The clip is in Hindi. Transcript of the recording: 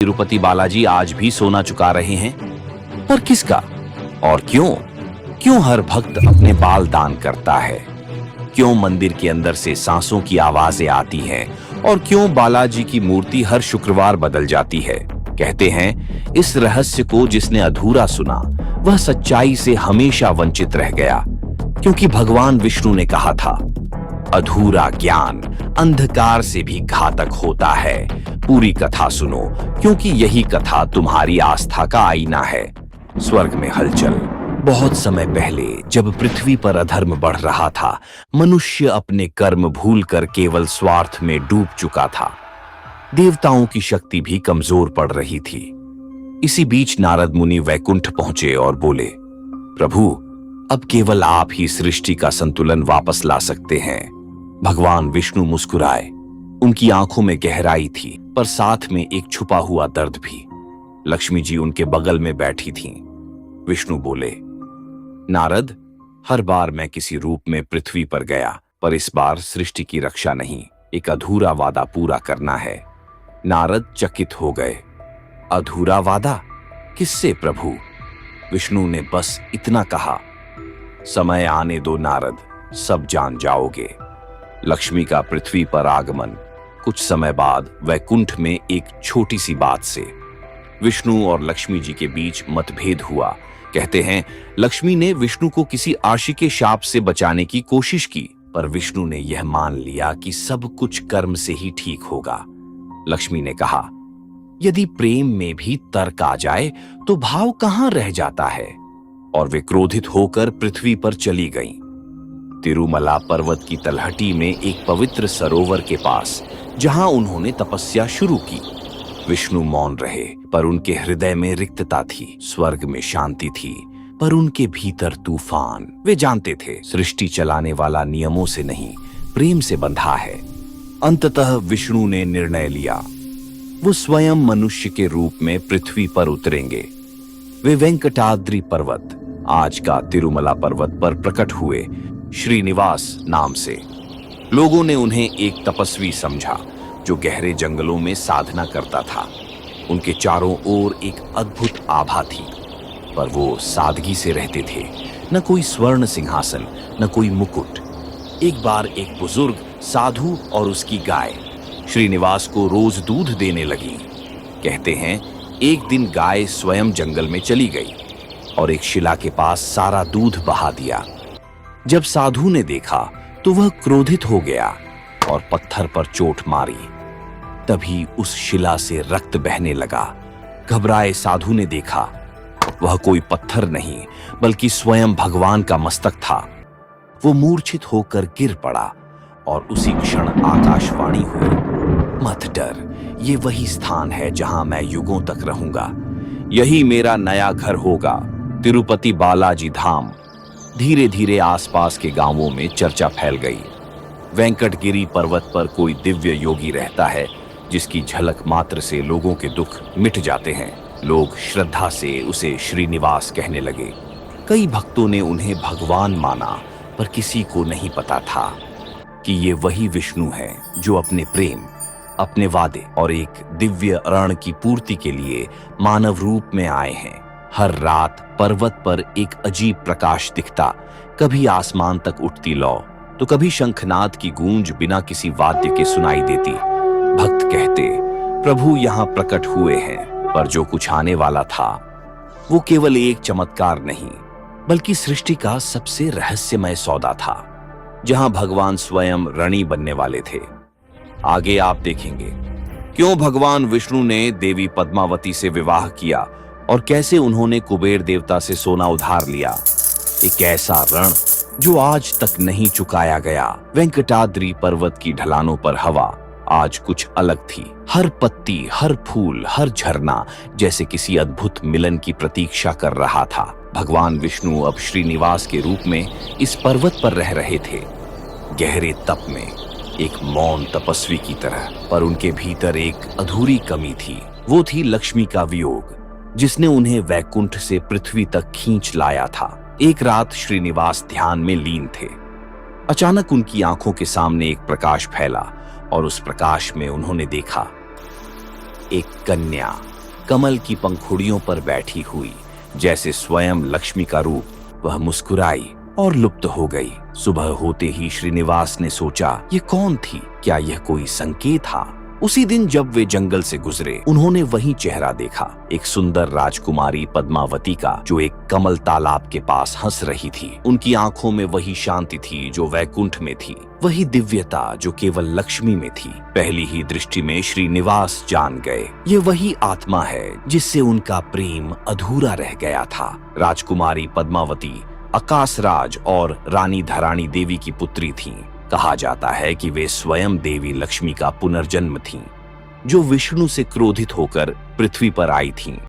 तिरुपति बालाजी आज भी सोना चुका रहे हैं, पर किसका और क्यों? क्यों हर भक्त अपने बाल दान करता है? क्यों मंदिर के अंदर से सांसों की आवाजें आती हैं और क्यों बालाजी की मूर्ति हर शुक्रवार बदल जाती है? कहते हैं इस रहस्य को जिसने अधूरा सुना वह सच्चाई से हमेशा वंचित रह गया, क्योंकि भगवान विष्णु ने कहा था, अधूरा ज्ञान अंधकार से भी घातक होता है। पूरी कथा सुनो, क्योंकि यही कथा तुम्हारी आस्था का आईना है। स्वर्ग में हलचल। बहुत समय पहले जब पृथ्वी पर अधर्म बढ़ रहा था, मनुष्य अपने कर्म भूलकर केवल स्वार्थ में डूब चुका था। देवताओं की शक्ति भी कमजोर पड़ रही थी। इसी बीच नारद मुनि वैकुंठ पहुंचे और बोले, प्रभु, अब केवल आप ही सृष्टि का संतुलन वापस ला सकते हैं। भगवान विष्णु मुस्कुराए। उनकी आंखों में गहराई थी, पर साथ में एक छुपा हुआ दर्द भी। लक्ष्मी जी उनके बगल में बैठी थीं। विष्णु बोले, नारद, हर बार मैं किसी रूप में पृथ्वी पर गया, पर इस बार सृष्टि की रक्षा नहीं, एक अधूरा वादा पूरा करना है। नारद चकित हो गए। अधूरा वादा? किससे प्रभु? विष्णु ने बस इतना कहा, समय आने दो नारद, सब जान जाओगे। लक्ष्मी का पृथ्वी पर आगमन। कुछ समय बाद वैकुंठ में एक छोटी सी बात से विष्णु और लक्ष्मी जी के बीच मतभेद हुआ। कहते हैं लक्ष्मी ने विष्णु को किसी आशी के शाप से बचाने की कोशिश की, पर विष्णु ने यह मान लिया कि सब कुछ कर्म से ही ठीक होगा। लक्ष्मी ने कहा, यदि प्रेम में भी तर्क आ जाए तो भाव कहां रह जाता है, और वे क्रोधित होकर पृथ्वी पर चली गईं। तिरुमला पर्वत की तलहटी में एक पवित्र सरोवर के पास, जहां उन्होंने तपस्या शुरू की। विष्णु मौन रहे, पर उनके हृदय में रिक्तता थी। स्वर्ग में शांति थी, पर उनके भीतर तूफान। वे जानते थे सृष्टि चलाने वाला नियमों से नहीं, प्रेम से बंधा है। अंततः विष्णु ने निर्णय लिया, वो स्वयं मनुष्य के रूप में पृथ्वी पर उतरेंगे। वे वेंकटाद्रि पर्वत, आज का तिरुमला पर्वत पर प्रकट हुए, श्रीनिवास नाम से। लोगों ने उन्हें एक तपस्वी समझा जो गहरे जंगलों में साधना करता था। उनके चारों ओर एक अद्भुत आभा थी, पर वो सादगी से रहते थे। न कोई स्वर्ण सिंहासन, न कोई मुकुट। एक बार एक बुजुर्ग साधु और उसकी गाय श्रीनिवास को रोज दूध देने लगी। कहते हैं एक दिन गाय स्वयं जंगल में चली गई और एक शिला के पास सारा दूध बहा दिया। जब साधु ने देखा तो वह क्रोधित हो गया और पत्थर पर चोट मारी। तभी उस शिला से रक्त बहने लगा। घबराए साधु ने देखा, वह कोई पत्थर नहीं बल्कि स्वयं भगवान का मस्तक था। वो मूर्छित होकर गिर पड़ा और उसी क्षण आकाशवाणी हुई, मत डर, ये वही स्थान है जहां मैं युगों तक रहूंगा। यही मेरा नया घर होगा, तिरुपति बालाजी धाम। धीरे धीरे आसपास के गांवों में चर्चा फैल गई। वेंकटगिरी पर्वत पर कोई दिव्य योगी रहता है, जिसकी झलक मात्र से लोगों के दुख मिट जाते हैं। लोग श्रद्धा से उसे श्रीनिवास कहने लगे। कई भक्तों ने उन्हें भगवान माना, पर किसी को नहीं पता था कि ये वही विष्णु है जो अपने प्रेम, अपने वादे और एक दिव्य ऋण की पूर्ति के लिए मानव रूप में आए हैं। हर रात पर्वत पर एक अजीब प्रकाश दिखता, कभी आसमान तक उठती लौ, तो कभी शंखनाद की गूंज बिना किसी वाद्य के सुनाई देती। भक्त कहते, प्रभु यहाँ प्रकट हुए हैं, पर जो कुछ आने वाला था वो केवल एक चमत्कार नहीं, बल्कि सृष्टि का सबसे रहस्यमय सौदा था, जहां भगवान स्वयं ऋणी बनने वाले थे। आगे आप देखेंगे क्यों भगवान विष्णु ने देवी पद्मावती से विवाह किया और कैसे उन्होंने कुबेर देवता से सोना उधार लिया। एक ऐसा ऋण जो आज तक नहीं चुकाया गया। वेंकटाद्रि पर्वत की ढलानों पर हवा आज कुछ अलग थी। हर पत्ती, हर फूल, हर झरना जैसे किसी अद्भुत मिलन की प्रतीक्षा कर रहा था। भगवान विष्णु अब श्रीनिवास के रूप में इस पर्वत पर रह रहे थे, गहरे तप में, एक मौन तपस्वी की तरह। पर उनके भीतर एक अधूरी कमी थी। वो थी लक्ष्मी का वियोग, जिसने उन्हें वैकुंठ से पृथ्वी तक खींच लाया था। एक रात श्रीनिवास ध्यान में लीन थे। अचानक उनकी आंखों के सामने एक प्रकाश फैला और उस प्रकाश में उन्होंने देखा एक कन्या कमल की पंखुड़ियों पर बैठी हुई, जैसे स्वयं लक्ष्मी का रूप। वह मुस्कुराई और लुप्त हो गई। सुबह होते ही श्रीनिवास ने सोचा, ये कौन थी? क्या यह कोई संकेत था? उसी दिन जब वे जंगल से गुजरे, उन्होंने वही चेहरा देखा, एक सुंदर राजकुमारी पद्मावती का, जो एक कमल तालाब के पास हंस रही थी। उनकी आंखों में वही शांति थी जो वैकुंठ में थी, वही दिव्यता जो केवल लक्ष्मी में थी। पहली ही दृष्टि में श्रीनिवास जान गए, ये वही आत्मा है जिससे उनका प्रेम अधूरा रह गया था। राजकुमारी पद्मावती आकाशराज और रानी धरानी देवी की पुत्री थीं। कहा जाता है कि वे स्वयं देवी लक्ष्मी का पुनर्जन्म थीं, जो विष्णु से क्रोधित होकर पृथ्वी पर आई थीं।